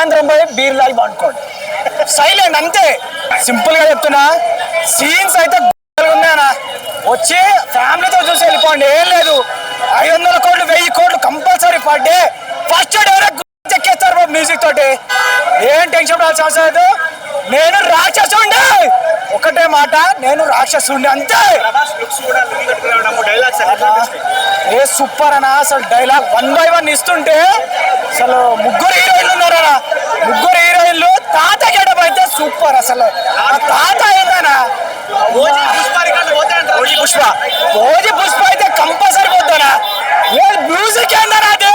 సాయంత్రం పోయి బీర్ లాగి పండుకోండి. సైలెంట్ అంతే, సింపుల్ గా చెప్తున్నా. సీన్స్ అయితే ఉన్నాయన్నా, వచ్చి ఫ్యామిలీతో చూసి వెళ్ళిపోండి. ఏం లేదు, 500 కోట్లు 1000 కోట్లు compulsory per day. First direct చెక్కేస్తారు బాబు మ్యూజిక్ తోటి. ఏం టెన్షన్ పడాల్సిన అవసరం లేదు. నేను రాక్షసుండే, ఒకటే మాట, నేను రాక్షసుండే అంతే. ఏ సూపర్ అన్న, అసలు డైలాగ్ 1 by 1 ఇస్తుంటే అసలు 3 హీరోయిన్లు ఉన్నారన్న. 3 హీరోయిన్లు. తాత గెటప్ అయితే సూపర్. అసలు ఆ తాత ఏందన్నా, ఓజీ పుష్ప అయితే కంపల్సరీ పోతానా. మ్యూజిక్ ఏందన్నా, అది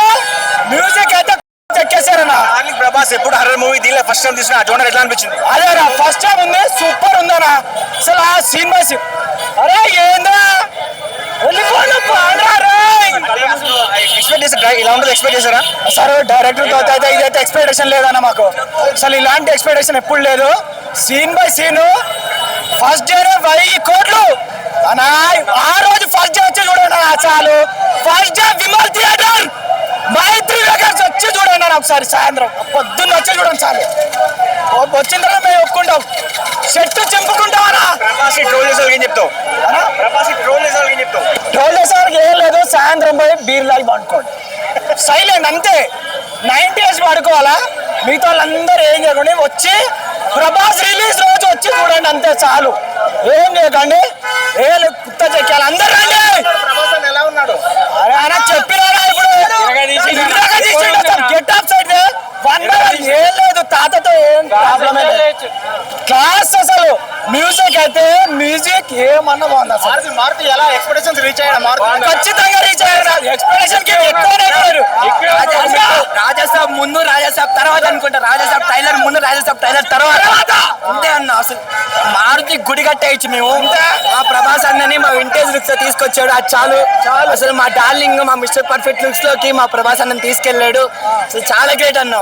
మ్యూజిక్ అయితే చెక్కేశారన్నా. ప్రభాస్ ఎప్పుడు హర్రర్ మూవీ దీనిలో ఫస్ట్ టైం తీసిన జోనర్ ఎట్లా అనిపించింది? అదేనా ఫస్ట్ టైం ఉంది, సూపర్ ఉందన్నా. అసలు ఆ సీన్ బై సీన్, అరే ఏందా ఇలా ఉంటుంది ఎక్స్పెక్ట్ చేశారా? సార్ డైరెక్టర్ తో అయితే ఇదైతే ఎక్స్పెక్టేషన్ లేదన్న మాకు. అసలు ఇలాంటి ఎక్స్పెక్టేషన్ ఎప్పుడు లేదు. Scene by scene first day 1000 కోట్లు అన్నా. ఆ రోజు ఫస్ట్ డే వచ్చి చూడండి చాలు. ఫస్ట్ డే విమల్ థియేటర్ మైత్రి వెగర్స్ వచ్చి చూడండి అన్న ఒకసారి. సాయంత్రం పొద్దున్న వచ్చి చూడండి చాలు. వచ్చిన తర్వాత మేము ఒప్పుకుంటాం, చెట్టు చింపుకుంటాం అన్న. ట్రోల్ చేసే ఏం చెప్తావు? ట్రోల్ చేసేవారికి ఏం లేదు, సాయంత్రం పోయి బీర్ లాగి పండుకోండి. సైలెంట్ అంతే, 90 years పడుకోవాలా. మిగతా వాళ్ళందరూ ఏం చేయకండి, వచ్చి ప్రభాస్ రిలీజ్ రోజు వచ్చి చూడండి అంతే చాలు. ఏం చేయకండి, ఏం కుత్త చెక్కాలి అందరూ రండి. ఎలా ఉన్నాడు? అరే అన్న చెప్పినా ఇప్పుడు గెట్ ఆఫ్ సైడ్ 1 by 1 ఏం లేదు. తాతతో ఏం ప్రాబ్లం లేదు, క్లాస్. అసలు మ్యూజిక్ అయితే మ్యూజిక్ ఏమన్నా బాగుంది. అసలు మారుతి ఎలా ఎక్స్పెక్టేషన్స్ రీచ్ అయ్యాడు? ఖచ్చితంగా రీచ్ అయ్యారు. ఎక్స్పెక్టేషన్ కి ఎక్కువనే రాజాసాబ్ ముందు, రాజాసాబ్ తర్వాత అనుకుంటా. రాజాసాబ్ టైలర్ ముందు, రాజాసాబ్ టైలర్ తర్వాత అంతే అన్న. అసలు మారుతి గుడి కట్టేయచ్చు మేము. మా ప్రభాస్ అన్నని మా వింటేజ్ లుక్స్ తీసుకొచ్చాడు, అది చాలు. అసలు మా డార్లింగ్, మా మిస్టర్ పర్ఫెక్ట్ లుక్స్ లోకి మా ప్రభాస్ అన్నని తీసుకెళ్లాడు. అసలు చాలా గ్రేట్ అన్న.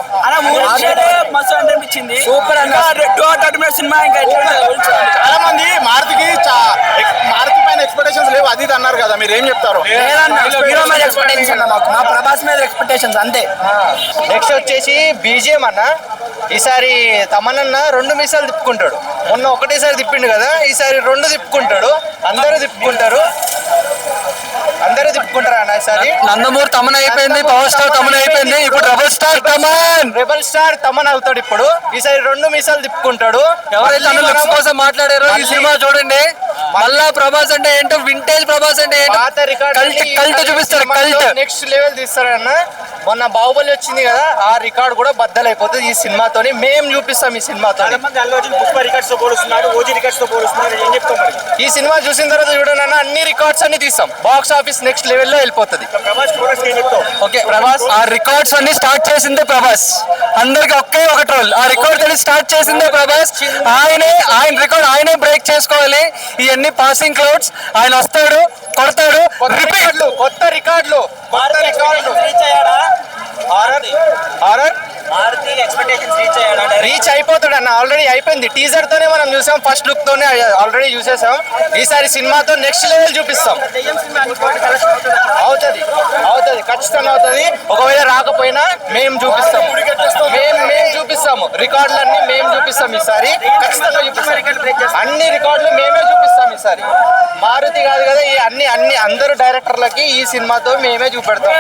మస్తు అనిపించింది, సూపర్ అన్న. 2 సినిమా ఇంకా చాలా మంది మారుతి పైన ఎక్స్పెక్టేషన్స్ లేవు అది ఇది అన్నారు కదా, మీరు ఏం చెప్తారు? హీరో మీద ఎక్స్పెక్టేషన్స్ అన్న మాకు, మా ప్రభాస్ మీద ఎక్స్పెక్టేషన్స్ అంతే. నెక్స్ట్ వచ్చేసి బీజిఎం అన్న. ఈసారి తమనన్న 2 మీసాలు తిప్పుకుంటాడు. మొన్న ఒకటేసారి తిప్పిండు కదా, ఈసారి 2 తిప్పుకుంటాడు. అందరూ తిప్పుకుంటారు అన్న. ఈసారి నందమూరి తమన్ అయిపోయింది, పవర్ స్టార్ తమన్ అయిపోయింది, ఇప్పుడు రెబల్ స్టార్ తమన్ అవుతాడు ఇప్పుడు. ఈసారి 2 మీసాలు తిప్పుకుంటాడు. ఎవరైతే లుక్స్ కోసం మాట్లాడారో ఈ సినిమా చూడండి. మళ్ళా ప్రభాస్ అంటే ఏంటో, వింటేజ్ ప్రభాస్ అంటే పాత రికార్డ్ కల్ట్ చూపిస్తారు. కల్ట్ నెక్స్ట్ లెవెల్ తీస్తారన్న. మొన్న బాహుబలి వచ్చింది కదా, ఆ రికార్డ్ కూడా బద్దలైపోతుంది ఈ సినిమాతోని. మేము చూపిస్తాం ఈ సినిమాతో. ఈ సినిమా చూసిన తర్వాత చూడండి అన్న, అన్ని రికార్డ్స్ అన్ని తీస్తాం. బాక్స్ ఆఫీస్ నెక్స్ట్ లెవెల్ లో వెళ్ళిపోతుంది. ఓకే ప్రభాస్, ఆ రికార్డ్స్ అన్ని స్టార్ట్ చేసిందే ప్రభాస్. అందరికి ఒకే ఒక ట్రోల్, ఆ రికార్డ్ అన్ని స్టార్ట్ చేసిందే ప్రభాస్. ఆయన రికార్డ్ ఆయనే బ్రేక్ చేసుకోవాలి. ఇవన్నీ పాసింగ్ క్లౌడ్స్. ఆయన వస్తాడు, కొడతాడు, కొత్త రికార్డులు రీచ్ అయిపోతాడు అన్న. ఆల్రెడీ అయిపోయింది, టీజర్ తోనే మనం చూసాం, ఫస్ట్ లుక్ తోనే ఆల్రెడీ చూసేసాం. ఈసారి సినిమాతో నెక్స్ట్ లెవెల్ చూపిస్తాం. అవుతుంది ఖచ్చితంగా అవుతుంది. ఒకవేళ రాకపోయినా మేము చూపిస్తాం, మేము చూపిస్తాము. రికార్డులన్నీ మేము చూపిస్తాం ఈసారి, ఖచ్చితంగా చూపిస్తాం. అన్ని రికార్డులు మేమే చూపిస్తాం ఈసారి. మారుతి కాదు కదా, ఈ అన్ని అందరు డైరెక్టర్లకి ఈ సినిమాతో మేమే చూపెడతాం.